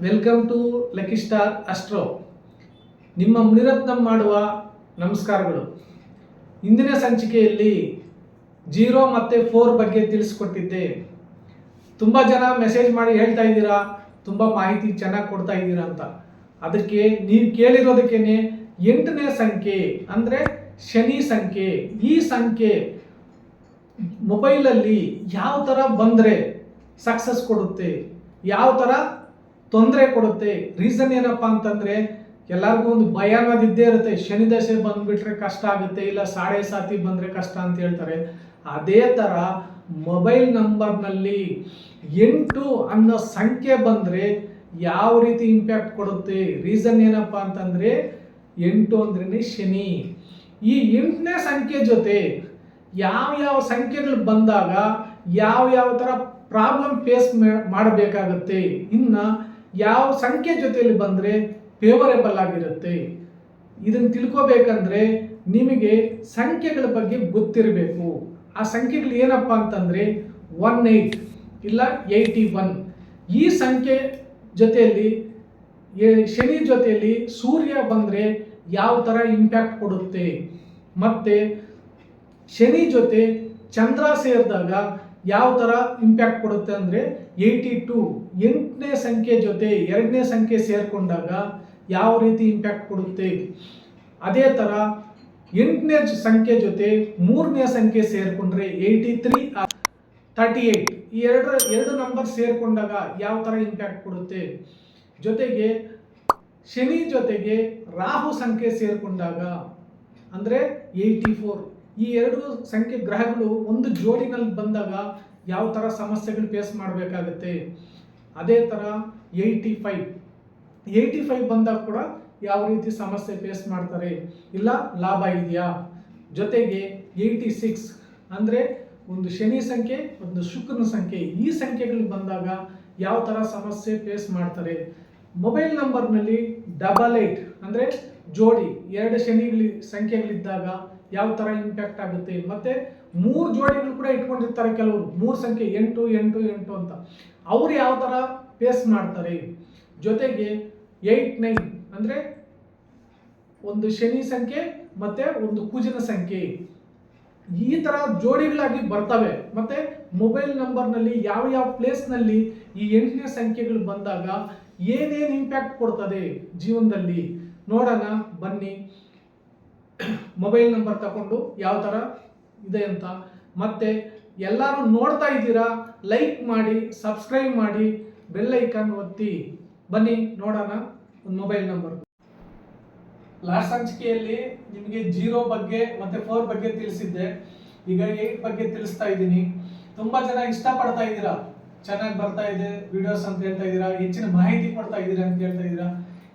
Welcome to lucky star astro. ನಿಮ್ಮ ಮುನಿರತ್ನಂ ಮಾಡುವ ನಮಸ್ಕಾರಗಳು. ಇಂದಿನ ಸಂಚಿಕೆಯಲ್ಲಿ 0 ಮತ್ತು 4 ಬಗ್ಗೆ ತಿಳಿಸ್ಕೊಟ್ಟಿದ್ದೆ. ತುಂಬ ಜನ ಮೆಸೇಜ್ ಮಾಡಿ ಹೇಳ್ತಾ ಇದ್ದೀರಾ, ತುಂಬ ಮಾಹಿತಿ ಚೆನ್ನಾಗಿ ಕೊಡ್ತಾ ಇದ್ದೀರಾ ಅಂತ. ಅದಕ್ಕೆ ನೀವು ಕೇಳಿರೋದಕ್ಕೇನೆ 8ನೇ ಸಂಖ್ಯೆ ಅಂದರೆ ಶನಿ ಸಂಖ್ಯೆ. ಈ ಸಂಖ್ಯೆ ಮೊಬೈಲಲ್ಲಿ ಯಾವ ಥರ ಬಂದರೆ ಸಕ್ಸಸ್ ಕೊಡುತ್ತೆ, ಯಾವ ಥರ ತೊಂದರೆ ಕೊಡುತ್ತೆ. ರೀಸನ್ ಏನಪ್ಪ ಅಂತಂದರೆ, ಎಲ್ಲರಿಗೂ ಒಂದು ಭಯ ಅನ್ನೋದಿದ್ದೇ ಇರುತ್ತೆ. ಶನಿ ದಶೆ ಬಂದುಬಿಟ್ರೆ ಕಷ್ಟ ಆಗುತ್ತೆ, ಇಲ್ಲ ಸಾಡೆ ಸಾತಿ ಬಂದರೆ ಕಷ್ಟ ಅಂತ ಹೇಳ್ತಾರೆ. ಅದೇ ಥರ ಮೊಬೈಲ್ ನಂಬರ್ನಲ್ಲಿ 8 ಅನ್ನೋ ಸಂಖ್ಯೆ ಬಂದರೆ ಯಾವ ರೀತಿ ಇಂಪ್ಯಾಕ್ಟ್ ಕೊಡುತ್ತೆ. ರೀಸನ್ ಏನಪ್ಪ ಅಂತಂದರೆ, 8 ಅಂದ್ರೇ ಶನಿ. ಈ 8ನೇ ಸಂಖ್ಯೆ ಜೊತೆ ಯಾವ ಸಂಖ್ಯೆಗಳು ಬಂದಾಗ ಯಾವ ಥರ ಪ್ರಾಬ್ಲಮ್ ಫೇಸ್ ಮಾಡಬೇಕಾಗತ್ತೆ, ಇನ್ನು ಯಾವ ಸಂಖ್ಯೆ ಜೊತೆಯಲ್ಲಿ ಬಂದರೆ ಫೇವರೇಬಲ್ ಆಗಿರುತ್ತೆ, ಇದನ್ನು ತಿಳ್ಕೋಬೇಕಂದ್ರೆ ನಿಮಗೆ ಸಂಖ್ಯೆಗಳ ಬಗ್ಗೆ ಗೊತ್ತಿರಬೇಕು. ಆ ಸಂಖ್ಯೆಗಳು ಏನಪ್ಪ ಅಂತಂದರೆ 18 ಇಲ್ಲ 81. ಈ ಸಂಖ್ಯೆ ಜೊತೆಯಲ್ಲಿ ಶನಿ ಜೊತೆಯಲ್ಲಿ ಸೂರ್ಯ ಬಂದರೆ ಯಾವ ಥರ ಇಂಪ್ಯಾಕ್ಟ್ ಕೊಡುತ್ತೆ, ಮತ್ತು ಶನಿ ಜೊತೆ ಚಂದ್ರ ಸೇರಿದಾಗ ಯಾವ ಥರ ಇಂಪ್ಯಾಕ್ಟ್ ಕೊಡುತ್ತೆ ಅಂದರೆ 82. 8ನೇ ಸಂಖ್ಯೆ ಜೊತೆ 2ನೇ ಸಂಖ್ಯೆ ಸೇರಿಕೊಂಡಾಗ ಯಾವ ರೀತಿ ಇಂಪ್ಯಾಕ್ಟ್ ಕೊಡುತ್ತೆ. ಅದೇ ಥರ 8ನೇ ಸಂಖ್ಯೆ ಜೊತೆ 3ನೇ ಸಂಖ್ಯೆ ಸೇರಿಕೊಂಡ್ರೆ 83, 38 ಈ ಎರಡು ನಂಬರ್ ಸೇರಿಕೊಂಡಾಗ ಯಾವ ಥರ ಇಂಪ್ಯಾಕ್ಟ್ ಕೊಡುತ್ತೆ. ಜೊತೆಗೆ ಶನಿ ಜೊತೆಗೆ ರಾಹು ಸಂಖ್ಯೆ ಸೇರಿಕೊಂಡಾಗ ಅಂದರೆ 84. ಈ ಎರಡು ಸಂಖ್ಯೆ ಗ್ರಹಗಳು ಒಂದು ಜೋಡಿನಲ್ಲಿ ಬಂದಾಗ ಯಾವ ಥರ ಸಮಸ್ಯೆಗಳು ಫೇಸ್ ಮಾಡಬೇಕಾಗುತ್ತೆ. ಅದೇ ಥರ 85 ಬಂದಾಗ ಕೂಡ ಯಾವ ರೀತಿ ಸಮಸ್ಯೆ ಫೇಸ್ ಮಾಡ್ತಾರೆ, ಇಲ್ಲ ಲಾಭ ಇದೆಯಾ. ಜೊತೆಗೆ 86 ಅಂದರೆ ಒಂದು ಶನಿ ಸಂಖ್ಯೆ, ಒಂದು ಶುಕ್ರನ ಸಂಖ್ಯೆ. ಈ ಸಂಖ್ಯೆಗಳು ಬಂದಾಗ ಯಾವ ಥರ ಸಮಸ್ಯೆ ಫೇಸ್ ಮಾಡ್ತಾರೆ. ಮೊಬೈಲ್ ನಂಬರ್ನಲ್ಲಿ 88 ಅಂದರೆ ಜೋಡಿ 2 ಸಂಖ್ಯೆಗಳಿದ್ದಾಗ ಯಾವ ಥರ ಇಂಪ್ಯಾಕ್ಟ್ ಆಗುತ್ತೆ. ಮತ್ತು 3 ಜೋಡಿಗಳು ಕೂಡ ಇಟ್ಕೊಂಡಿರ್ತಾರೆ ಕೆಲವರು, 3 ಸಂಖ್ಯೆ 8 8 8 ಅಂತ. ಅವ್ರು ಯಾವ ಥರ ಫೇಸ್ ಮಾಡ್ತಾರೆ. ಜೊತೆಗೆ 89 ಅಂದರೆ ಒಂದು ಶನಿ ಸಂಖ್ಯೆ ಮತ್ತು ಒಂದು ಕುಜನ ಸಂಖ್ಯೆ. ಈ ಥರ ಜೋಡಿಗಳಾಗಿ ಬರ್ತವೆ. ಮತ್ತು ಮೊಬೈಲ್ ನಂಬರ್ನಲ್ಲಿ ಯಾವ ಪ್ಲೇಸ್ನಲ್ಲಿ ಈ 8ನೇ ಸಂಖ್ಯೆಗಳು ಬಂದಾಗ ಏನೇನು ಇಂಪ್ಯಾಕ್ಟ್ ಕೊಡ್ತದೆ ಜೀವನದಲ್ಲಿ ನೋಡೋಣ ಬನ್ನಿ. ಮೊಬೈಲ್ ನಂಬರ್ ತಗೊಂಡು ಯಾವ ಥರ ಇದೆ ಅಂತ. ಮತ್ತೆ ಎಲ್ಲರೂ ನೋಡ್ತಾ ಇದ್ದೀರಾ, ಲೈಕ್ ಮಾಡಿ, ಸಬ್ಸ್ಕ್ರೈಬ್ ಮಾಡಿ, ಬೆಲ್ ಐಕಾನ್ ಒತ್ತಿ. ಬನ್ನಿ ನೋಡೋಣ ಒಂದು ಮೊಬೈಲ್ ನಂಬರ್. ಲಾಸ್ಟ್ ಸಂಚಿಕೆಯಲ್ಲಿ ನಿಮಗೆ 0 ಬಗ್ಗೆ ಮತ್ತು 4 ಬಗ್ಗೆ ತಿಳಿಸಿದ್ದೆ. ಈಗ 8 ಬಗ್ಗೆ ತಿಳಿಸ್ತಾ ಇದ್ದೀನಿ. ತುಂಬ ಜನ ಇಷ್ಟಪಡ್ತಾ ಇದ್ದೀರಾ, ಚೆನ್ನಾಗಿ ಬರ್ತಾ ಇದೆ ವಿಡಿಯೋಸ್ ಅಂತ ಹೇಳ್ತಾ ಇದ್ದೀರಾ, ಹೆಚ್ಚಿನ ಮಾಹಿತಿ ಕೊಡ್ತಾ ಇದ್ದೀರಾ ಅಂತ ಹೇಳ್ತಾ ಇದ್ದೀರಾ.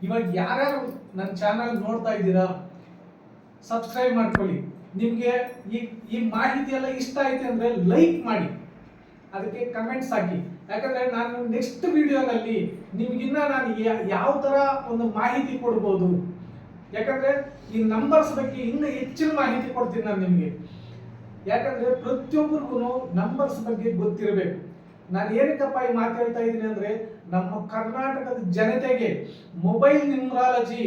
ಇವಾಗ ಯಾರ್ಯಾರು ನನ್ನ ಚಾನಲ್ ನೋಡ್ತಾ ಇದ್ದೀರಾ, ಸಬ್ಸ್ಕ್ರೈಬ್ ಮಾಡ್ಕೊಳ್ಳಿ. ನಿಮಗೆ ಈ ಮಾಹಿತಿ ಎಲ್ಲ ಇಷ್ಟ ಆಯ್ತು ಅಂದರೆ ಲೈಕ್ ಮಾಡಿ, ಅದಕ್ಕೆ ಕಮೆಂಟ್ಸ್ ಹಾಕಿ. ಯಾಕಂದರೆ ನಾನು ನೆಕ್ಸ್ಟ್ ವಿಡಿಯೋನಲ್ಲಿ ನಿಮಗಿನ್ನ ನಾನು ಯಾವ ಥರ ಒಂದು ಮಾಹಿತಿ ಕೊಡ್ಬೋದು. ಯಾಕಂದರೆ ಈ ನಂಬರ್ಸ್ ಬಗ್ಗೆ ಇನ್ನೂ ಹೆಚ್ಚಿನ ಮಾಹಿತಿ ಕೊಡ್ತೀನಿ ನಾನು ನಿಮಗೆ. ಯಾಕಂದರೆ ಪ್ರತಿಯೊಬ್ಬರಿಗೂ ನಂಬರ್ಸ್ ಬಗ್ಗೆ ಗೊತ್ತಿರಬೇಕು. ನಾನು ಏನಕ್ಕಪ್ಪ ಈ ಮಾತು ಹೇಳ್ತಾ ಇದ್ದೀನಿ ಅಂದರೆ, ನಮ್ಮ ಕರ್ನಾಟಕದ ಜನತೆಗೆ ಮೊಬೈಲ್ ನ್ಯೂಮರಾಲಜಿ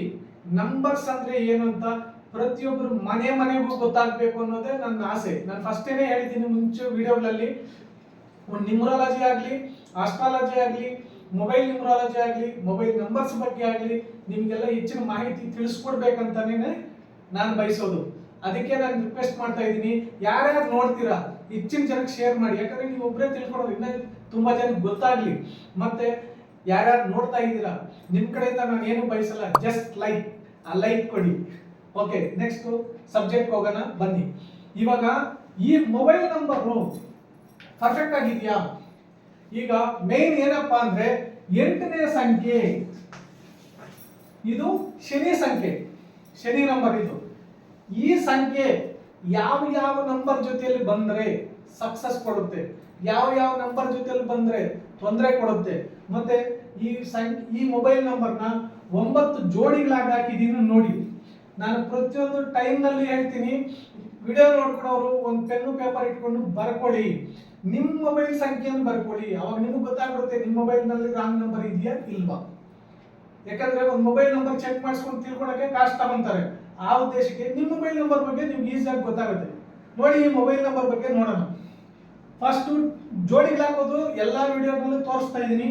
ನಂಬರ್ಸ್ ಅಂದರೆ ಏನು ಅಂತ ಪ್ರತಿಯೊಬ್ಬರು ಮನೆಗೂ ಗೊತ್ತಾಗಬೇಕು ಅನ್ನೋದೇ ನನ್ನ ಆಸೆ. ನಾನು ಫಸ್ಟೇನೆ ಹೇಳಿದ್ದೀನಿ ಮುಂಚೆ ವಿಡಿಯೋಗಳಲ್ಲಿ, ಒಂದು ನ್ಯೂಮರಾಲಜಿ ಆಗಲಿ, ಆಸ್ಟ್ರಾಲಜಿ ಆಗಲಿ, ಮೊಬೈಲ್ ನ್ಯೂಮರಾಲಜಿ ಆಗಲಿ, ಮೊಬೈಲ್ ನಂಬರ್ಸ್ ಬಗ್ಗೆ ಆಗಲಿ ನಿಮಗೆಲ್ಲ ಹೆಚ್ಚಿನ ಮಾಹಿತಿ ತಿಳಿಸ್ಕೊಡ್ಬೇಕಂತಾನೆ ನಾನು ಬಯಸೋದು. ಅದಕ್ಕೆ ನಾನು ರಿಕ್ವೆಸ್ಟ್ ಮಾಡ್ತಾ ಇದ್ದೀನಿ, ಯಾರ್ಯಾರು ನೋಡ್ತೀರಾ ಹೆಚ್ಚಿನ ಜನಕ್ಕೆ ಶೇರ್ ಮಾಡಿ. ಯಾಕಂದರೆ ನೀವು ಒಬ್ಬರೇ ತಿಳ್ಕೊಳ್ಳೋದು, ಇನ್ನೂ ತುಂಬ ಜನಕ್ಕೆ ಗೊತ್ತಾಗಲಿ. ಮತ್ತು ಯಾರ್ಯಾರು ನೋಡ್ತಾ ಇದ್ದೀರಾ, ನಿಮ್ಮ ಕಡೆಯಿಂದ ನಾನು ಏನು ಬಯಸಲ್ಲ, ಜಸ್ಟ್ ಲೈಕ್, ಆ ಲೈಕ್ ಕೊಡಿ. ಓಕೆ, ನೆಕ್ಸ್ಟ್ ಸಬ್ಜೆಕ್ಟ್ ಹೋಗೋಣ ಬನ್ನಿ. ಇವಾಗ ಈ ಮೊಬೈಲ್ ನಂಬರು ಪರ್ಫೆಕ್ಟ್ ಆಗಿದೆಯಾ. ಈಗ ಮೇನ್ ಏನಪ್ಪ ಅಂದ್ರೆ 8ನೇ ಸಂಖ್ಯೆ, ಇದು ಶನಿ ಸಂಖ್ಯೆ, ಶನಿ ನಂಬರ್ ಇದು. ಈ ಸಂಖ್ಯೆ ಯಾವ ನಂಬರ್ ಜೊತೆಯಲ್ಲಿ ಬಂದ್ರೆ ಸಕ್ಸಸ್ ಕೊಡುತ್ತೆ, ಯಾವ ನಂಬರ್ ಜೊತೆಯಲ್ಲಿ ಬಂದ್ರೆ ತೊಂದರೆ ಕೊಡುತ್ತೆ. ಮತ್ತೆ ಈ ಮೊಬೈಲ್ ನಂಬರ್ನ 9 ಜೋಡಿಗಳಾಗಿ ಹಾಕಿದ್ದೀನಿ ನೋಡಿ. ನಾನು ಪ್ರತಿಯೊಂದು ಟೈಮ್ನಲ್ಲಿ ಹೇಳ್ತೀನಿ, ವಿಡಿಯೋ ನೋಡ್ಕೊಂಡವರು ಒಂದು ಪೆನ್ನು ಪೇಪರ್ ಇಟ್ಕೊಂಡು ಬರ್ಕೊಳ್ಳಿ, ನಿಮ್ಮ ಮೊಬೈಲ್ ಸಂಖ್ಯೆಯನ್ನು ಬರ್ಕೊಳ್ಳಿ. ಅವಾಗ ನಿಮಗೆ ಗೊತ್ತಾಗ್ಬಿಡುತ್ತೆ ನಿಮ್ಮ ಮೊಬೈಲ್ನಲ್ಲಿ ರಾಂಗ್ ನಂಬರ್ ಇದೆಯಾ ಇಲ್ವಾ. ಯಾಕಂದ್ರೆ ಒಂದು ಮೊಬೈಲ್ ನಂಬರ್ ಚೆಕ್ ಮಾಡಿಸ್ಕೊಂಡು ತಿಳ್ಕೊಳಕ್ಕೆ ಕಾಸ್ಟ್ ತಗೊಂತಾರೆ. ಆ ಉದ್ದೇಶಕ್ಕೆ ನಿಮ್ಮ ಮೊಬೈಲ್ ನಂಬರ್ ಬಗ್ಗೆ ನಿಮ್ಗೆ ಈಸಿಯಾಗಿ ಗೊತ್ತಾಗುತ್ತೆ. ನೋಡಿ, ಈ ಮೊಬೈಲ್ ನಂಬರ್ ಬಗ್ಗೆ ನೋಡೋಣ. ಫಸ್ಟ್ ಜೋಡಿಗಳು ಹಾಕೋದು ಎಲ್ಲ ವಿಡಿಯೋಗಳಲ್ಲೂ ತೋರಿಸ್ತಾ ಇದ್ದೀನಿ.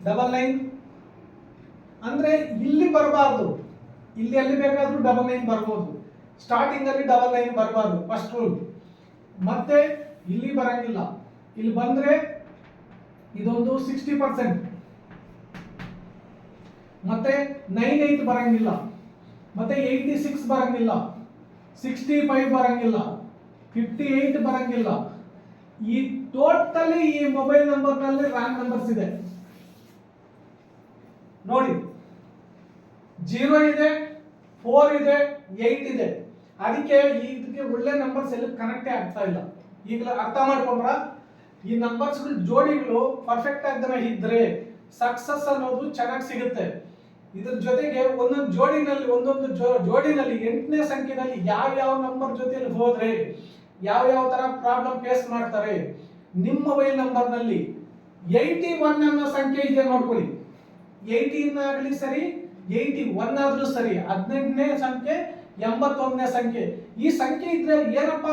99 ಅಂದ್ರೆ ಇಲ್ಲಿ ಬರಬಾರ್ದು, ಇಲ್ಲಿ ಎಲ್ಲಿ ಬೇಕಾದ್ರೂ 99 ಬರ್ಬೋದು. ಸ್ಟಾರ್ಟಿಂಗ್ ಅಲ್ಲಿ 99 ಬರಬಾರ್ದು, ಫಸ್ಟ್ ರೂಲ್. ಮತ್ತೆ ಇಲ್ಲಿ ಬರಂಗಿಲ್ಲ, ಇಲ್ಲಿ ಬಂದ್ರೆ ಇದೊಂದು 60%. ಮತ್ತೆ 98 ಬರಂಗಿಲ್ಲ, ಮತ್ತೆ 86 ಬರಂಗಿಲ್ಲ, 65 ಬರಂಗಿಲ್ಲ, 58 ಬರಂಗಿಲ್ಲ. ಈ ಟೋಟಲಿ ಈ ಮೊಬೈಲ್ ನಂಬರ್ ನಲ್ಲಿ ರಾಂಗ್ ನಂಬರ್ಸ್ ಇದೆ ನೋಡಿ. 0 ಇದೆ, 4 ಇದೆ, 8 ಇದೆ. ಅದಕ್ಕೆ ಇದಕ್ಕೆ ಒಳ್ಳೆ ನಂಬರ್ಸ್ ಎಲ್ಲ ಕನೆಕ್ಟೇ ಆಗ್ತಾ ಇಲ್ಲ. ಈಗ ಅರ್ಥ ಮಾಡ್ಕೊಂಡ್ರ, ಈ ನಂಬರ್ಸ್ ಜೋಡಿಗಳು ಪರ್ಫೆಕ್ಟ್ ಆಗಿ ಇದ್ರೆ ಸಕ್ಸಸ್ ಅನ್ನೋದು ಚೆನ್ನಾಗಿ ಸಿಗುತ್ತೆ. ಇದ್ರ ಜೊತೆಗೆ ಒಂದೊಂದು ಜೋಡಿನಲ್ಲಿ ಜೋಡಿನಲ್ಲಿ 8ನೇ ಸಂಖ್ಯೆನಲ್ಲಿ ಯಾವ ನಂಬರ್ ಜೊತೆಲಿ ಹೋದ್ರೆ ಯಾವ ತರ ಪ್ರಾಬ್ಲಮ್ ಫೇಸ್ ಮಾಡ್ತಾರೆ. ನಿಮ್ಮ ಮೊಬೈಲ್ ನಂಬರ್ ನಲ್ಲಿ 81 ಅನ್ನೋ ಸಂಖ್ಯೆ ಇದೆ ನೋಡ್ಕೊಳ್ಳಿ. 18 ಆಗಲಿ ಸರಿ, 81 ಆದ್ರೂ ಸರಿ, 18ನೇ ಸಂಖ್ಯೆ, 81ನೇ ಸಂಖ್ಯೆ. ಈ ಸಂಖ್ಯೆ ಇದ್ರೆ ಏನಪ್ಪಾ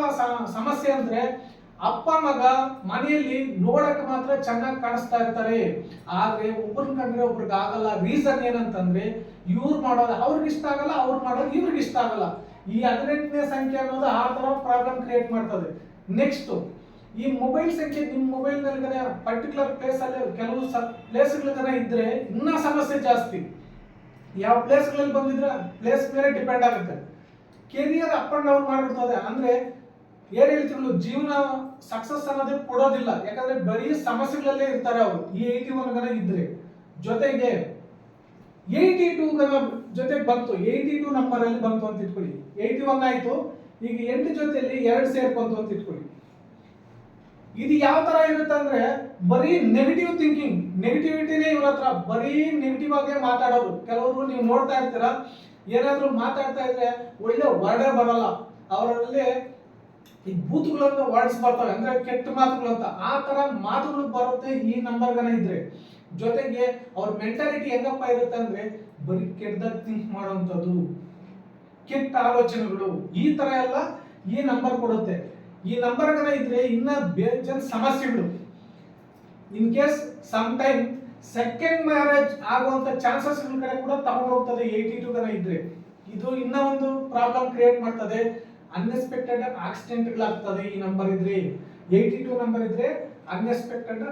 ಸಮಸ್ಯೆ ಅಂದ್ರೆ, ಅಪ್ಪ ಮಗ ಮನೆಯಲ್ಲಿ ನೋಡಕ್ ಮಾತ್ರ ಚೆನ್ನಾಗಿ ಕಾಣಿಸ್ತಾ ಇರ್ತಾರೆ, ಆದ್ರೆ ಒಬ್ಬರನ್ನ ಕಂಡ್ರೆ ಒಬ್ರಿಗೆ ಆಗಲ್ಲ. ರೀಸನ್ ಏನಂತಂದ್ರೆ, ಇವ್ರು ಮಾಡೋದು ಅವ್ರಿಗೆ ಇಷ್ಟ ಆಗಲ್ಲ, ಅವ್ರು ಮಾಡೋದು ಇವ್ರಿಗೆ ಇಷ್ಟ ಆಗಲ್ಲ. ಈ 18ನೇ ಸಂಖ್ಯೆ ಅನ್ನೋದು ಆ ತರ ಪ್ರಾಬ್ಲಮ್ ಕ್ರಿಯೇಟ್ ಮಾಡ್ತದೆ. ನೆಕ್ಸ್ಟ್, ಈ ಮೊಬೈಲ್ ಸಂಖ್ಯೆ ನಿಮ್ಮ ಮೊಬೈಲ್ ನಲ್ಲಿ ಪರ್ಟಿಕ್ಯುಲರ್ ಪ್ಲೇಸ್ ಅಲ್ಲಿ ಕೆಲವು ಪ್ಲೇಸ್ಗಳ ಇದ್ರೆ ಇನ್ನ ಸಮಸ್ಯೆ ಜಾಸ್ತಿ. ಯಾವ ಪ್ಲೇಸ್ಗಳಲ್ಲಿ ಬಂದಿದ್ರೆ ಪ್ಲೇಸ್ ಮೇಲೆ ಡಿಪೆಂಡ್ ಆಗುತ್ತೆ. ಕೆರಿಯರ್ ಅಪ್ ಅಂಡ್ ಡೌನ್ ಮಾಡ್ಬಿಡ್ತದೆ. ಅಂದ್ರೆ ಏನ್ ಹೇಳ್ತಿರ್ಲು, ಜೀವನ ಸಕ್ಸಸ್ ಅನ್ನೋದೇ ಕೊಡೋದಿಲ್ಲ. ಯಾಕಂದ್ರೆ ಬರೀ ಸಮಸ್ಯೆಗಳಲ್ಲೇ ಇರ್ತಾರೆ ಅವರು. ಈ 81 ಇದ್ರೆ ಜೊತೆಗೆ 82 ಜೊತೆಗೆ ಬಂತು, 82 ನಂಬರ್ ಅಲ್ಲಿ ಬಂತು ಅಂತ ಇಟ್ಕೊಳ್ಳಿ. 81 ಆಯ್ತು, ಈಗ 8 ಜೊತೆಯಲ್ಲಿ 2 ಸೇರ್ಕೊಂತು ಅಂತ ಇಟ್ಕೊಳ್ಳಿ. ಇದು ಯಾವ ತರ ಇರುತ್ತೆ ಅಂದ್ರೆ, ಬರೀ ನೆಗೆಟಿವ್ ಥಿಂಕಿಂಗ್, ನೆಗೆಟಿವಿಟಿನೇ ಇವ್ರ ಹತ್ರ. ಬರೀ ನೆಗೆಟಿವ್ ಆಗೇ ಮಾತಾಡೋದು. ಕೆಲವರು ನೀವು ನೋಡ್ತಾ ಇರ್ತೀರಾ, ಏನಾದ್ರೂ ಮಾತಾಡ್ತಾ ಇದ್ರೆ ಒಳ್ಳೆ ವರ್ಡೇ ಬರಲ್ಲ ಅವರಲ್ಲಿ. ಈ ಬೂತ್ಗಳನ್ನ ವರ್ಡ್ಸ್ ಬರ್ತವೆ, ಅಂದ್ರೆ ಕೆಟ್ಟ ಮಾತುಗಳು ಅಂತ. ಆ ತರ ಮಾತುಗಳು ಬರುತ್ತೆ ಈ ನಂಬರ್ಗನ ಇದ್ರೆ. ಜೊತೆಗೆ ಅವ್ರ ಮೆಂಟಾಲಿಟಿ ಹೆಂಗಪ್ಪ ಇರುತ್ತೆ ಅಂದ್ರೆ, ಬರೀ ಕೆಟ್ಟದಾಗ ಥಿಂಕ್ ಮಾಡುವಂಥದ್ದು, ಕೆಟ್ಟ ಆಲೋಚನೆಗಳು, ಈ ತರ ಎಲ್ಲ ಈ ನಂಬರ್ ಕೊಡುತ್ತೆ. ಈ ನಂಬರ್ಗನ ಇದ್ರೆ ಇನ್ನ ಬೇಜಾನ್ ಸಮಸ್ಯೆಗಳು. In case some time second marriage ಆಗುವಂತ ಚಾನ್ಸಸ್ ಕಡೆ ಕೂಡ ತಗೊಂಡು ಹೋಗ್ತದೆ 82 ಇದ್ರೆ. ಇದು ಇನ್ನ ಒಂದು ಪ್ರಾಬ್ಲಮ್ ಕ್ರಿಯೇಟ್ ಮಾಡ್ತದೆ. ಅನ್ಎಕ್ಸ್ಪೆಕ್ಟೆಡ್ ಆಕ್ಸಿಡೆಂಟ್ಗಳಾಗ್ತದೆ ಈ ನಂಬರ್ ಇದ್ರೆ. 82 ನಂಬರ್ ಇದ್ರೆ ಅನ್ಎಕ್ಸ್ಪೆಕ್ಟೆಡ್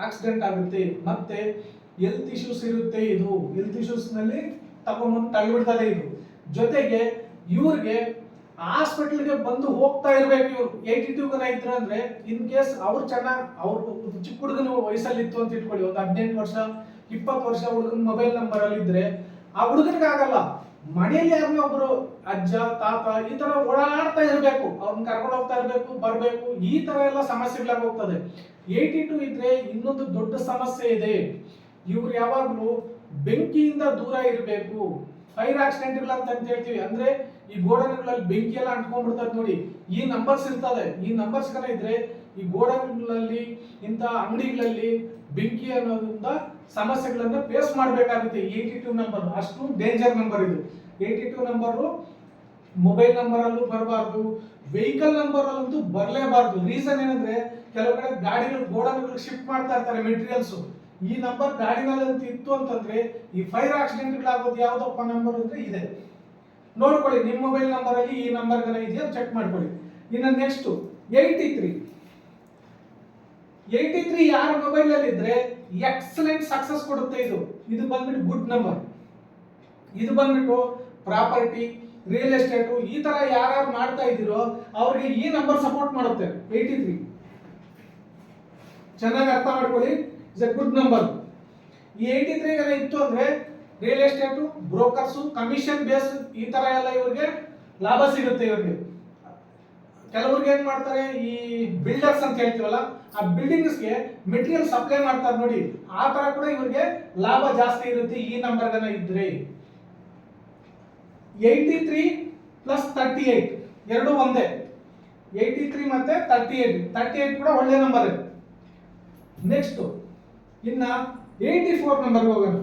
ಆಕ್ಸಿಡೆಂಟ್ ಆಗುತ್ತೆ. ಮತ್ತೆ ಹೆಲ್ತ್ ಇಶ್ಯೂಸ್ ಇರುತ್ತೆ. ಇದು ಹೆಲ್ತ್ ಇಶ್ಯೂಸ್ ನಲ್ಲಿ ತಗೊಂಡ್ಬಂದು ತಳ್ಳಿಬಿಡ್ತದೆ ಇದು. ಜೊತೆಗೆ ಇವ್ರಿಗೆ ಹಾಸ್ಪಿಟಲ್ಗೆ ಬಂದು ಹೋಗ್ತಾ ಇರ್ಬೇಕು ಇವ್ರು. 82 ಇದ್ರೆ ಅಂದ್ರೆ, ಇನ್ ಕೇಸ್ ಅವ್ರು ಚೆನ್ನಾಗಿ, ಅವ್ರು ಚಿಕ್ಕ ಹುಡುಗನ ವಯಸ್ಸಲ್ಲಿ ಇತ್ತು ಅಂತ ಇಟ್ಕೊಳ್ಳಿ, ಒಂದು 18 ವರ್ಷ 20 ವರ್ಷ ಹುಡುಗನ ಮೊಬೈಲ್ ನಂಬರ್ ಅಲ್ಲಿ ಇದ್ರೆ ಆ ಹುಡುಗನಿಗೆ ಆಗಲ್ಲ. ಮನೆಯಲ್ಲಿ ಯಾರನ್ನ ಒಬ್ರು ಅಜ್ಜ ತಾತ ಈ ತರ ಓಡಾಡ್ತಾ ಇರ್ಬೇಕು, ಅವ್ರನ್ನ ಕರ್ಕೊಂಡು ಹೋಗ್ತಾ ಇರ್ಬೇಕು, ಬರ್ಬೇಕು, ಈ ತರ ಎಲ್ಲ ಸಮಸ್ಯೆಗಳಾಗಿ ಹೋಗ್ತದೆ. 82 ಇದ್ರೆ ಇನ್ನೊಂದು ದೊಡ್ಡ ಸಮಸ್ಯೆ ಇದೆ. ಇವ್ರು ಯಾವಾಗ್ಲೂ ಬೆಂಕಿಯಿಂದ ದೂರ ಇರಬೇಕು. ಫೈರ್ ಆಕ್ಸಿಡೆಂಟ್ಗಳು ಅಂತ ಹೇಳ್ತೀವಿ. ಅಂದ್ರೆ ಈ ಗೋಡನ್ಗಳಲ್ಲಿ ಬೆಂಕಿ ಎಲ್ಲ ಅಂಟ್ಕೊಂಡ್ಬಿಡ್ತದೆ ನೋಡಿ. ಈ ನಂಬರ್ಸ್ ಇರ್ತದೆ. ಈ ನಂಬರ್ಸ್ ಇದ್ರೆ ಈ ಗೋಡನ್ಗಳಲ್ಲಿ, ಇಂಥ ಅಂಗಡಿಗಳಲ್ಲಿ ಬೆಂಕಿ ಅನ್ನೋದ್ರಿಂದ ಸಮಸ್ಯೆಗಳನ್ನ ಫೇಸ್ ಮಾಡಬೇಕಾಗುತ್ತೆ. 82 ನಂಬರ್ ಅಷ್ಟು ಡೇಂಜರ್ ನಂಬರ್ ಇದು. 82 ನಂಬರ್ ಮೊಬೈಲ್ ನಂಬರ್ ಅಲ್ಲೂ ಬರಬಾರ್ದು, ವೆಹಿಕಲ್ ನಂಬರ್ ಅಲ್ಲಂತೂ ಬರಲೇಬಾರ್ದು. ರೀಸನ್ ಏನಂದ್ರೆ, ಕೆಲವು ಕಡೆ ಗಾಡಿಗಳು ಗೋಡನ್ಗಳಿಗೆ ಶಿಫ್ಟ್ ಮಾಡ್ತಾ ಇರ್ತಾರೆ ಮೆಟೀರಿಯಲ್ಸ್. ಈ ನಂಬರ್ ಗಾಡಿನಲ್ಲಿ ಇತ್ತು ಅಂತಂದ್ರೆ ಈ ಫೈರ್ ಆಕ್ಸಿಡೆಂಟ್ಗಳಾಗೋದು ಯಾವ್ದಪ್ಪ ನಂಬರ್ ಅಂದ್ರೆ ಇದೆ. ನೋಡ್ಕೊಳ್ಳಿ, ನಿಮ್ಮ ಮೊಬೈಲ್ ನಂಬರ್ ಅಲ್ಲಿ ಈ ನಂಬರ್ ಇದೆಯಾ ಚೆಕ್ ಮಾಡ್ಕೊಳ್ಳಿ. ಇನ್ನು ನೆಕ್ಸ್ಟ್ 83 ಯಾರ ಮೊಬೈಲ್ ಅಲ್ಲಿ ಇದ್ರೆ ಎಕ್ಸಲೆಂಟ್ ಸಕ್ಸಸ್ ಕೊಡುತ್ತೆ. ಇದು ಬಂದ್ಬಿಟ್ಟು ಗುಡ್ ನಂಬರ್. ಇದು ಬಂದ್ಬಿಟ್ಟು ಪ್ರಾಪರ್ಟಿ, ರಿಯಲ್ ಎಸ್ಟೇಟ್ ಈ ತರ ಯಾರು ಮಾಡ್ತಾ ಇದ್ದೀರೋ ಅವ್ರಿಗೆ ಈ ನಂಬರ್ ಸಪೋರ್ಟ್ ಮಾಡುತ್ತೆ. 83 ಚೆನ್ನಾಗಿ ಅರ್ಥ ಮಾಡ್ಕೊಳ್ಳಿ, ಇಸ್ ಎ ಗುಡ್ ನಂಬರ್. ಈ 83 ಇತ್ತು ಅಂದ್ರೆ real estate, brokers, commission base ಈ ತರ ಎಲ್ಲ ಇವ್ರಿಗೆ ಲಾಭ ಸಿಗುತ್ತೆ. ಇವ್ರಿಗೆ ಕೆಲವ್ರಿಗೆ ಏನ್ ಮಾಡ್ತಾರೆ, ಈ ಬಿಲ್ಡರ್ಸ್ ಅಂತ ಹೇಳ್ತೀವಲ್ಲ, ಆ ಬಿಲ್ಡಿಂಗ್ಸ್ಗೆ ಮೆಟೀರಿಯಲ್ ಸಪ್ಲೈ ಮಾಡ್ತಾರೆ ನೋಡಿ, ಆ ತರ ಕೂಡ ಇವ್ರಿಗೆ ಲಾಭ ಜಾಸ್ತಿ ಇರುತ್ತೆ ಈ ನಂಬರ್ ಇದ್ರೆ. 83 ಪ್ಲಸ್ 38 ಎರಡು ಒಂದೇ. 83 ಮತ್ತೆ 38 ಕೂಡ ಒಳ್ಳೆ ನಂಬರ್. ನೆಕ್ಸ್ಟ್ ಇನ್ನ 84 ನಂಬರ್ ಹೋಗೋಣ.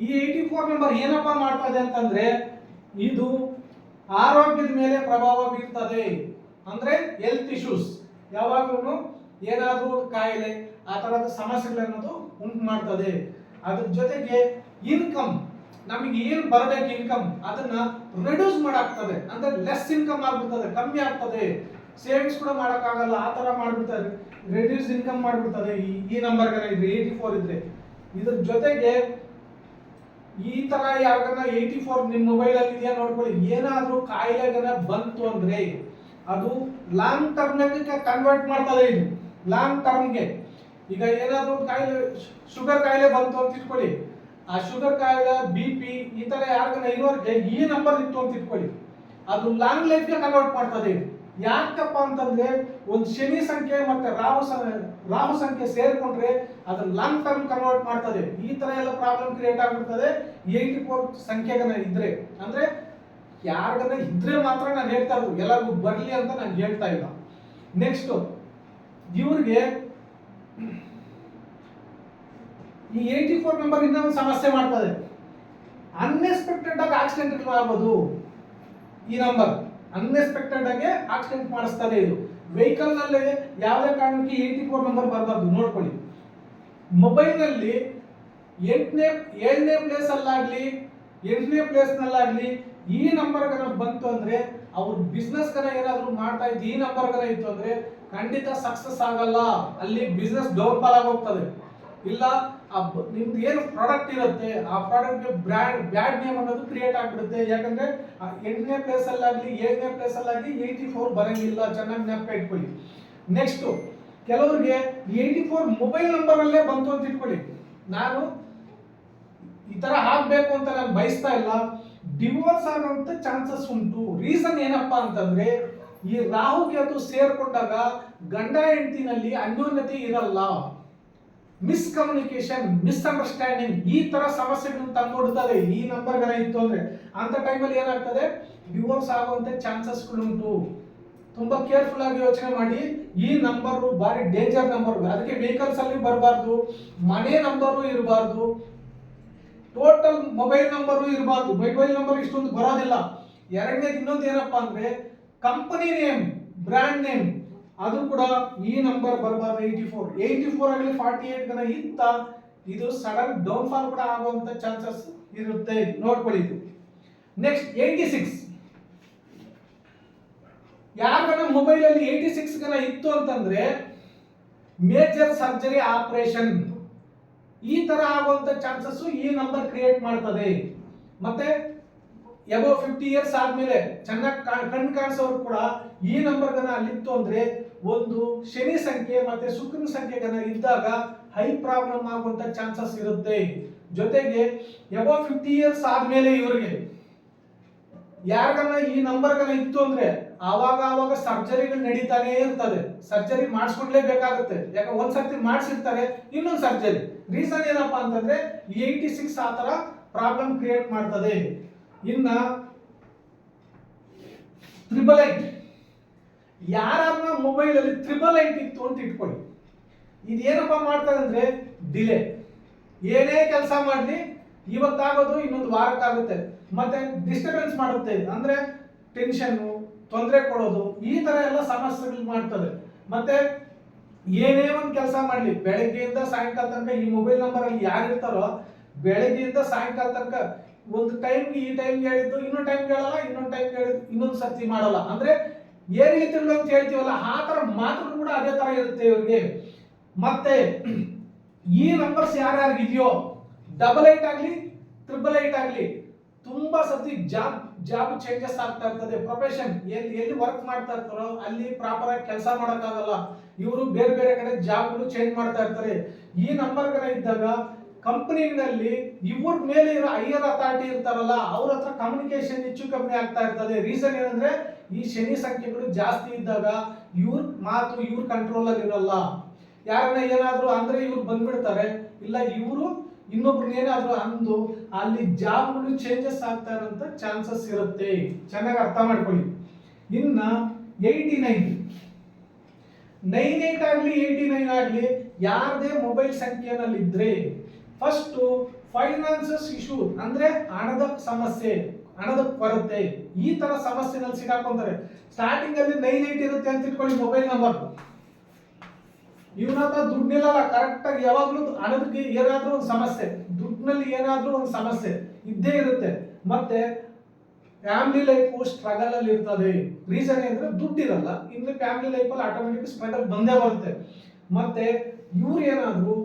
ಈ 84 ನಂಬರ್ ಏನಪ್ಪ ಮಾಡ್ತದೆ ಅಂತಂದ್ರೆ ಇದು ಆರೋಗ್ಯದ ಮೇಲೆ ಪ್ರಭಾವ ಬೀರ್ತದೆ. ಅಂದ್ರೆ ಹೆಲ್ತ್ ಇಶ್ಯೂಸ್, ಯಾವಾಗಲೂ ಏನಾದರೂ ಕಾಯಿಲೆ ಆ ತರದ ಸಮಸ್ಯೆಗಳನ್ನೋದು ಉಂಟು ಮಾಡ್ತದೆ. ಅದ್ರ ಜೊತೆಗೆ ಇನ್ಕಮ್, ನಮಗೆ ಏನು ಬರಬೇಕು ಇನ್ಕಮ್ ಅದನ್ನ ರಿಡ್ಯೂಸ್ ಮಾಡಾಕ್ತದೆ. ಅಂದ್ರೆ ಲೆಸ್ ಇನ್ಕಮ್ ಆಗ್ಬಿಡ್ತದೆ, ಕಮ್ಮಿ ಆಗ್ತದೆ. ಸೇವಿಂಗ್ಸ್ ಕೂಡ ಮಾಡೋಕ್ಕಾಗಲ್ಲ, ಆ ತರ ಮಾಡ್ಬಿಡ್ತಾರೆ, ರಿಡ್ಯೂಸ್ ಇನ್ಕಮ್ ಮಾಡ್ಬಿಡ್ತದೆ ಈ ನಂಬರ್ ಇದ್ರೆ 84 ಇದ್ರೆ. ಇದ್ರ ಜೊತೆಗೆ ಈ ತರ ಯಾವಾಗ 84 ನಿಮ್ಮ ಮೊಬೈಲ್ ಅಲ್ಲಿ ಇದೆಯಾ ನೋಡ್ಕೊಳ್ಳಿ. ಏನಾದ್ರೂ ಕಾಯಿಲೆಗನ ಬಂತು ಅಂದ್ರೆ ಅದು ಲಾಂಗ್ ಟರ್ಮ್ ಕನ್ವರ್ಟ್ ಮಾಡ್ತದೆ. ಇದು ಲಾಂಗ್ ಟರ್ಮ್ಗೆ, ಈಗ ಏನಾದ್ರೂ ಕಾಯಿಲೆ, ಶುಗರ್ ಕಾಯಿಲೆ ಬಂತು ಅಂತ ಇಟ್ಕೊಳ್ಳಿ, ಆ ಶುಗರ್ ಕಾಯಿಲೆ, BP ಈ ತರ ಯಾರಿಗಾನ ಇರೋರಿಗೆ ಈ ನಂಬರ್ ಇತ್ತು ಅಂತ ಇಟ್ಕೊಳ್ಳಿ, ಅದು ಲಾಂಗ್ ಲೈಫ್ಗೆ ಕನ್ವರ್ಟ್ ಮಾಡ್ತದೆ. ಯಾಕಪ್ಪ ಅಂತಂದ್ರೆ ಒಂದು ಶನಿ ಸಂಖ್ಯೆ ಮತ್ತೆ ರಾಹು ಸಂಖ್ಯೆ ಸೇರ್ಕೊಂಡ್ರೆ ಅದು ಲಾಂಗ್ ಟರ್ಮ್ ಕನ್ವರ್ಟ್ ಮಾಡ್ತದೆ. ಈ ತರ ಎಲ್ಲ ಪ್ರಾಬ್ಲಮ್ ಕ್ರಿಯೇಟ್ ಆಗ್ಬಿಡ್ತದೆ 84 ಸಂಖ್ಯೆಗನ ಇದ್ರೆ. ಅಂದ್ರೆ ಯಾರಿಗನ ಇದ್ರೆ ಮಾತ್ರ ನಾನು ಹೇಳ್ತಾ ಇರೋದು, ಎಲ್ಲರಿಗೂ ಬರ್ಲಿ ಅಂತ ನಾನು ಹೇಳ್ತಾ ಇಲ್ಲ. ನೆಕ್ಸ್ಟ್ ಇವ್ರಿಗೆ ಈ 84 ನಂಬರ್ ಇನ್ನೊಂದು ಸಮಸ್ಯೆ ಮಾಡ್ತದೆ. ಅನ್ಎಕ್ಸ್ಪೆಕ್ಟೆಡ್ ಆಗಿ ಆಕ್ಸಿಡೆಂಟ್ ಆಗ್ಬೋದು. ಈ ನಂಬರ್ ಅನ್ಎಕ್ಸ್ಪೆಕ್ಟೆಡ್ ಆಗಿ ಆಕ್ಸಿಡೆಂಟ್ ಮಾಡಿಸ್ತದೆ. ಇದು ವೆಹಿಕಲ್ ನಲ್ಲಿ ಯಾವುದೇ ಕಾರಣಕ್ಕೆ 84 ನಂಬರ್ ಬರಬಾರ್ದು. ನೋಡ್ಕೊಳ್ಳಿ, ಮೊಬೈಲ್ ನಲ್ಲಿ 7ನೇ ಪ್ಲೇಸ್ ಅಲ್ಲಾಗ್ಲಿ 8ನೇ ಪ್ಲೇಸ್ ನಲ್ಲಾಗ್ಲಿ ಈ ನಂಬರ್ ಬಂತು ಅಂದ್ರೆ ಅವ್ರ ಬಿಸ್ನೆಸ್ ಏನಾದ್ರು ಮಾಡ್ತಾ ಇದ್ದು ಈ ನಂಬರ್ ಇತ್ತು ಅಂದ್ರೆ ಖಂಡಿತ ಸಕ್ಸಸ್ ಆಗಲ್ಲ. ಅಲ್ಲಿ ಬಿಸ್ನೆಸ್ ಡೌನ್ ಫಾಲ್ ಆಗೋಗ್ತದೆ. ಇಲ್ಲ ನಿಮ್ದು ಏನು ಪ್ರಾಡಕ್ಟ್ ಇರುತ್ತೆ ಆ ಪ್ರಾಡಕ್ಟ್ ಬ್ಯಾಡ್ ನೇಮ್ ಅನ್ನೋದು ಕ್ರಿಯೇಟ್ ಆಗ್ಬಿಡುತ್ತೆ. ಯಾಕಂದ್ರೆ 8ನೇ ಪ್ಲೇಸ್ ಅಲ್ಲಾಗ್ಲಿ 7ನೇ ಪ್ಲೇಸ್ ಅಲ್ಲಾಗ್ಲಿ 84 ಬರಂಗಿಲ್ಲ. ಚೆನ್ನಾಗಿ ನೆನಪು ಇಟ್ಕೊಳ್ಳಿ. ನೆಕ್ಸ್ಟ್ ಕೆಲವರಿಗೆ 84 ಮೊಬೈಲ್ ನಂಬರ್ ಅಲ್ಲೇ ಬಂತು ಅಂತ ಇಟ್ಕೊಳ್ಳಿ. ನಾನು ಈ ತರ ಆಗ್ಬೇಕು ಅಂತ ನಾನು ಬಯಸ್ತಾ ಇಲ್ಲ, ಡಿವೋರ್ಸ್ ಆಗುವಂತ ಚಾನ್ಸಸ್ ಉಂಟು. ರೀಸನ್ ಏನಪ್ಪಾ ಅಂತಂದ್ರೆ ಈ ರಾಹುಗೆ ಅದು ಸೇರ್ಕೊಂಡಾಗ ಗಂಡ ಹೆಂಡತಿನಲ್ಲಿ ಅನ್ಯೋನ್ಯತೆ ಇರಲ್ಲ, ಮಿಸ್ಕಮ್ಯುನಿಕೇಶನ್, ಮಿಸ್ಅಂಡರ್ಸ್ಟ್ಯಾಂಡಿಂಗ್ ಈ ತರ ಸಮಸ್ಯೆಗಳನ್ನು ತಂದುಕೊಡ್ತದೆ. ಈ ನಂಬರ್ ಇತ್ತು ಅಂದ್ರೆ ಅಂತ ಟೈಮಲ್ಲಿ ಏನಾಗ್ತದೆ, ಡಿವೋರ್ಸ್ ಆಗುವಂತ ಚಾನ್ಸಸ್ಗಳುಂಟು. ತುಂಬಾ ಕೇರ್ಫುಲ್ ಆಗಿ ಯೋಚನೆ ಮಾಡಿ. ಈ ನಂಬರ್ ಬಾರಿ ಡೇಂಜರ್ ನಂಬರ್. ಅದಕ್ಕೆ ವೆಹಿಕಲ್ಸ್ ಅಲ್ಲಿ ಬರಬಾರ್ದು, ಮನೆ ನಂಬರು ಇರಬಾರ್ದು, ಟೋಟಲ್ ಮೊಬೈಲ್ ನಂಬರು ಇರಬಾರ್ದು. ಮೊಬೈಲ್ ನಂಬರ್ ಇಷ್ಟೊಂದು ಬರೋದಿಲ್ಲ. ಎರಡನೇದು ಇನ್ನೊಂದು ಏನಪ್ಪಾ ಅಂದ್ರೆ ಕಂಪನಿ ನೇಮ್, ಬ್ರ್ಯಾಂಡ್ ನೇಮ್ ಅದು ಕೂಡ ಈ ನಂಬರ್ ಬರಬಾರ್ದು. 84 ಆಗಲಿ 48 ಗನ ಇತ್ತ ಇದು ಸಡನ್ ಡೌನ್ ಫಾಲ್ ಕೂಡ ಆಗುವಂತ ಚಾನ್ಸಸ್ ಇರುತ್ತೆ. ನೋಡ್ಕೊಳ್ಳಿ ಇದು. ನೆಕ್ಸ್ಟ್ 86, ಯಾರ್ಗನ ಮೊಬೈಲ್ ಅಲ್ಲಿ 86 ಗನ ಇತ್ತು ಅಂತಂದ್ರೆ ಮೇಜರ್ ಸರ್ಜರಿ ಆಪರೇಷನ್ ಈ ತರ ಆಗುವಂತ ಚಾನ್ಸಸ್ ಈ ನಂಬರ್ ಕ್ರಿಯೇಟ್ ಮಾಡ್ತದೆ. ಮತ್ತೆ ಎಬೋ 50 ಇಯರ್ಸ್ ಆದ್ಮೇಲೆ ಚೆನ್ನಾಗಿ ಕಣ್ಣು ಕಾಣಿಸೋರು ಕೂಡ ಈ ನಂಬರ್ ಗನ ಅಲ್ಲಿತ್ತು ಅಂದ್ರೆ ಒಂದು ಶನಿ ಸಂಖ್ಯೆ ಮತ್ತೆ ಶುಕ್ರನ ಸಂಖ್ಯೆ ಗನ ಇದ್ದಾಗ ಹೈ ಪ್ರಾಬ್ಲಮ್ ಆಗುವಂತ ಚಾನ್ಸಸ್ ಇರುತ್ತೆ. ಜೊತೆಗೆ ಎಬೋ 50 ಇಯರ್ಸ್ ಆದ್ಮೇಲೆ ಇವರಿಗೆ ಯಾರಿಗನ್ನ ಈ ನಂಬರ್ ಗನ ಇತ್ತು ಅಂದ್ರೆ ಆವಾಗ ಸರ್ಜರಿಗಳು ನಡೀತಾನೆ ಇರ್ತದೆ. ಸರ್ಜರಿ ಮಾಡಿಸ್ಕೊಡ್ಲೇಬೇಕಾಗುತ್ತೆ. ಯಾಕೆ ಒಂದ್ಸರ್ತಿ ಮಾಡಿಸಿರ್ತಾರೆ, ಇನ್ನೊಂದು ಸರ್ಜರಿ. ರೀಸನ್ ಏನಪ್ಪಾ ಅಂತಂದ್ರೆ 86 ಆ ತರ ಪ್ರಾಬ್ಲಮ್ ಕ್ರಿಯೇಟ್ ಮಾಡ್ತದೆ. ಇನ್ನ 888, ಯಾರನ್ನ ಮೊಬೈಲ್ ಅಲ್ಲಿ 888 ಇತ್ತು ಅಂತ ಇಟ್ಕೊಳ್ಳಿ, ಇದೇನಪ್ಪ ಮಾಡ್ತದೆ ಅಂದ್ರೆ ಡಿಲೇ. ಏನೇ ಕೆಲಸ ಮಾಡ್ಲಿ ಇವತ್ತಾಗೋದು ಇನ್ನೊಂದು ವಾರಕ್ಕಾಗುತ್ತೆ. ಮತ್ತೆ ಡಿಸ್ಟರ್ಬೆನ್ಸ್ ಮಾಡುತ್ತೆ, ಅಂದ್ರೆ ಟೆನ್ಷನ್, ತೊಂದರೆ ಕೊಡೋದು, ಈ ತರ ಎಲ್ಲ ಸಮಸ್ಯೆಗಳು ಮಾಡ್ತದೆ. ಮತ್ತೆ ಏನೇ ಒಂದು ಕೆಲಸ ಮಾಡ್ಲಿ ಬೆಳಗ್ಗೆಯಿಂದ ಸಾಯಂಕಾಲ ತನಕ ಈ ಮೊಬೈಲ್ ನಂಬರ್ ಅಲ್ಲಿ ಯಾರು ಇರ್ತಾರೋ ಬೆಳಗ್ಗೆಯಿಂದ ಸಾಯಂಕಾಲ ತನಕ ಒಂದು ಟೈಮ್ಗೆ ಈ ಟೈಮ್ಗೆ ಹೇಳಿದ್ದು ಇನ್ನೊಂದು ಟೈಮ್ ಹೇಳಲ್ಲ, ಇನ್ನೊಂದು ಟೈಮ್ ಹೇಳಿದ್ದು ಇನ್ನೊಂದು ಸರ್ತಿ ಮಾಡಲ್ಲ. ಅಂದ್ರೆ ಏನಿಗೆ ತಿರುಳು ಅಂತ ಹೇಳ್ತೀವಲ್ಲ ಆ ತರ ಮಾತುಗಳು ಕೂಡ ಅದೇ ತರ ಇರುತ್ತೆ ಇವ್ರಿಗೆ. ಮತ್ತೆ ಈ ನಂಬರ್ಸ್ ಯಾರ್ಯಾರಿಗಿದೆಯೋ 88 ಆಗಲಿ 888 ಆಗಲಿ ತುಂಬಾ ಸರ್ತಿ ಜಾಬ್ ಚೇಂಜಸ್ ಆಗ್ತಾ ಇರ್ತದೆ. ಪ್ರೊಫೆಷನ್ ಎಲ್ಲಿ ವರ್ಕ್ ಮಾಡ್ತಾ ಇರ್ತಾರೋ ಅಲ್ಲಿ ಪ್ರಾಪರ್ ಆಗಿ ಕೆಲಸ ಮಾಡೋಕ್ಕಾಗಲ್ಲ. ಇವರು ಬೇರೆ ಬೇರೆ ಕಡೆ ಜಾಬ್ಗಳು ಚೇಂಜ್ ಮಾಡ್ತಾ ಇರ್ತಾರೆ. ಈ ನಂಬರ್ ಇದ್ದಾಗ ಕಂಪನಿಗಳಲ್ಲಿ ಇವ್ರ ಮೇಲೆ ಇರೋ ಹೈಯರ್ ಅಥಾರಿಟಿ ಇರ್ತಾರಲ್ಲ ಅವ್ರ ಹತ್ರ ಕಮ್ಯುನಿಕೇಶನ್ ಹೆಚ್ಚು ಕಮ್ಮಿ ಆಗ್ತಾ ಇರ್ತದೆ. ರೀಸನ್ ಏನಂದ್ರೆ ಈ ಶನಿ ಸಂಖ್ಯೆಗಳು ಜಾಸ್ತಿ ಇದ್ದಾಗ ಇವ್ರ ಮಾತು ಇವ್ರ ಕಂಟ್ರೋಲ್ ಅಲ್ಲಿ ಇರಲ್ಲ. ಯಾರನ್ನ ಏನಾದ್ರು ಅಂದ್ರೆ ಇವ್ರು ಬಂದ್ಬಿಡ್ತಾರೆ, ಇಲ್ಲ ಇವರು ಇನ್ನೊಬ್ರನ್ನ ಏನಾದ್ರು ಅಂದು ಅಲ್ಲಿ ಜಾಬ್ಗಳು ಚೇಂಜಸ್ ಆಗ್ತಾ ಇರೋಂಥ ಚಾನ್ಸಸ್ ಇರುತ್ತೆ. ಚೆನ್ನಾಗಿ ಅರ್ಥ ಮಾಡ್ಕೊಳ್ಳಿ. ಇನ್ನ 89, 98 ಆಗಲಿ 89 ಆಗಲಿ ಯಾರದೇ ಮೊಬೈಲ್ ಸಂಖ್ಯೆನಲ್ಲಿ ಇದ್ರೆ ಫಸ್ಟ್ ಫೈನಾನ್ಸಸ್ ಇಶ್ಯೂ ಅಂದ್ರೆ ಹಣದ ಸಮಸ್ಯೆ, ಹಣದ ಕೊರತೆ, ಈ ತರ ಸಮಸ್ಯೆನಲ್ಲಿ ಸಿಗಾಕೊಂತಾರೆ. ಸ್ಟಾರ್ಟಿಂಗ್ ಅಲ್ಲಿ 980 ಇರುತ್ತೆ ಅಂತ ಇಟ್ಕೊಳ್ಳಿ ಮೊಬೈಲ್ ನಂಬರ್. ಇವನ ಹತ್ರ ದುಡ್ಡಿಲ್ಲ, ಕರೆಕ್ಟ್ ಆಗಿ ಯಾವಾಗ್ಲೂ ಹಣಕ್ಕೆ ಏನಾದ್ರೂ ಒಂದು ಸಮಸ್ಯೆ, ದುಡ್ಡಿನಲ್ಲಿ ಏನಾದ್ರೂ ಒಂದು ಸಮಸ್ಯೆ ಇದ್ದೇ ಇರುತ್ತೆ. ಮತ್ತೆ ಫ್ಯಾಮಿಲಿ ಲೈಫ್ ಸ್ಟ್ರಗಲ್ ಅಲ್ಲಿ ಇರ್ತದೆ. ರೀಸನ್ ಏನಂದ್ರೆ ದುಡ್ಡಿರಲ್ಲ, ಇನ್ನು ಫ್ಯಾಮಿಲಿ ಲೈಫ್ ಅಲ್ಲಿ ಆಟೋಮೆಟಿಕ್ ಸ್ಟ್ರಗಲ್ ಬಂದೇ ಬರುತ್ತೆ. ಮತ್ತೆ ಇವ್ರು ಏನಾದ್ರು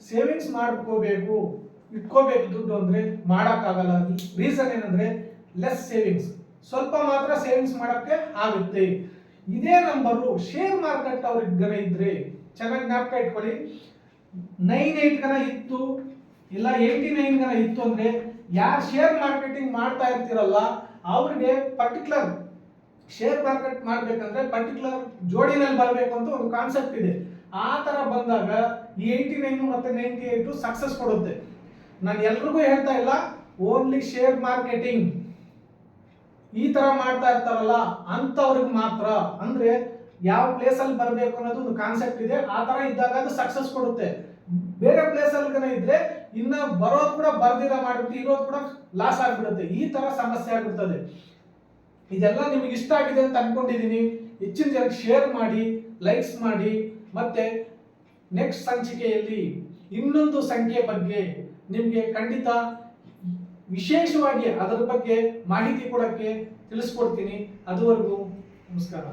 ಸೇವಿಂಗ್ಸ್ ಮಾಡ್ಕೋಬೇಕು, ಇಟ್ಕೋಬೇಕು ದುಡ್ಡು ಅಂದ್ರೆ ಮಾಡಕ್ಕಾಗಲ್ಲ. ರೀಸನ್ ಏನಂದ್ರೆ ಲೆಸ್ ಸೇವಿಂಗ್ಸ್, ಸ್ವಲ್ಪ ಮಾತ್ರ ಸೇವಿಂಗ್ಸ್ ಮಾಡಕ್ಕೆ ಆಗುತ್ತೆ. ಇದೇ ನಂಬರು ಶೇರ್ ಮಾರ್ಕೆಟ್ ಅವ್ರಿಗೆ ಗನ ಇದ್ರೆ ಚೆನ್ನಾಗಿ ಜ್ಞಾಪಕ ಇಟ್ಕೊಳ್ಳಿ. 98 ಗನ ಇತ್ತು ಇಲ್ಲ 89 ಗನ ಇತ್ತು ಅಂದ್ರೆ ಯಾರು ಶೇರ್ ಮಾರ್ಕೆಟಿಂಗ್ ಮಾಡ್ತಾ ಇರ್ತೀರಲ್ಲ ಅವ್ರಿಗೆ ಪರ್ಟಿಕ್ಯುಲರ್ ಶೇರ್ ಮಾರ್ಕೆಟ್ ಮಾಡ್ಬೇಕಂದ್ರೆ ಪರ್ಟಿಕ್ಯುಲರ್ ಜೋಡಿನಲ್ಲಿ ಬರಬೇಕು ಅಂತ ಒಂದು ಕಾನ್ಸೆಪ್ಟ್ ಇದೆ. ಆ ತರ ಬಂದಾಗ ಈ 89 ಮತ್ತೆ 98 ಸಕ್ಸಸ್ ಕೊಡುತ್ತೆ. ನಾನು ಎಲ್ರಿಗೂ ಹೇಳ್ತಾ ಇಲ್ಲ, ಓನ್ಲಿ ಶೇರ್ ಮಾರ್ಕೆಟಿಂಗ್ ಈ ತರ ಮಾಡ್ತಾ ಇರ್ತಾರಲ್ಲ ಅಂತವ್ರಿಗೆ ಮಾತ್ರ, ಅಂದ್ರೆ ಯಾವ ಪ್ಲೇಸ್ ಅಲ್ಲಿ ಬರಬೇಕು ಅನ್ನೋದು ಒಂದು ಕಾನ್ಸೆಪ್ಟ್ ಇದೆ. ಆ ತರ ಇದ್ದಾಗ ಅದು ಸಕ್ಸಸ್ ಕೊಡುತ್ತೆ. ಬೇರೆ ಪ್ಲೇಸ್ ಅಲ್ಲಿ ಇದ್ರೆ ಇನ್ನ ಬರೋದು ಕೂಡ ಬರ್ದಿರ ಮಾಡ್ಬಿಟ್ಟು ಇರೋದು ಕೂಡ ಲಾಸ್ ಆಗ್ಬಿಡುತ್ತೆ. ಈ ತರ ಸಮಸ್ಯೆ ಆಗ್ಬಿಡ್ತದೆ. ಇದೆಲ್ಲ ನಿಮ್ಗೆ ಇಷ್ಟ ಆಗಿದೆ ಅಂತ ಅನ್ಕೊಂಡಿದೀನಿ. ಹೆಚ್ಚಿನ ಜನಕ್ಕೆ ಶೇರ್ ಮಾಡಿ, ಲೈಕ್ಸ್ ಮಾಡಿ. ಮತ್ತೆ ನೆಕ್ಸ್ಟ್ ಸಂಚಿಕೆಯಲ್ಲಿ ಇನ್ನೊಂದು ಸಂಖ್ಯೆ ಬಗ್ಗೆ ನಿಮ್ಗೆ ಖಂಡಿತ ವಿಶೇಷವಾಗಿ ಅದರ ಬಗ್ಗೆ ಮಾಹಿತಿ ಕೊಡಕ್ಕೆ ತಿಳಿಸ್ಕೊಡ್ತೀನಿ. ಅದುವರೆಗೂ ನಮಸ್ಕಾರ.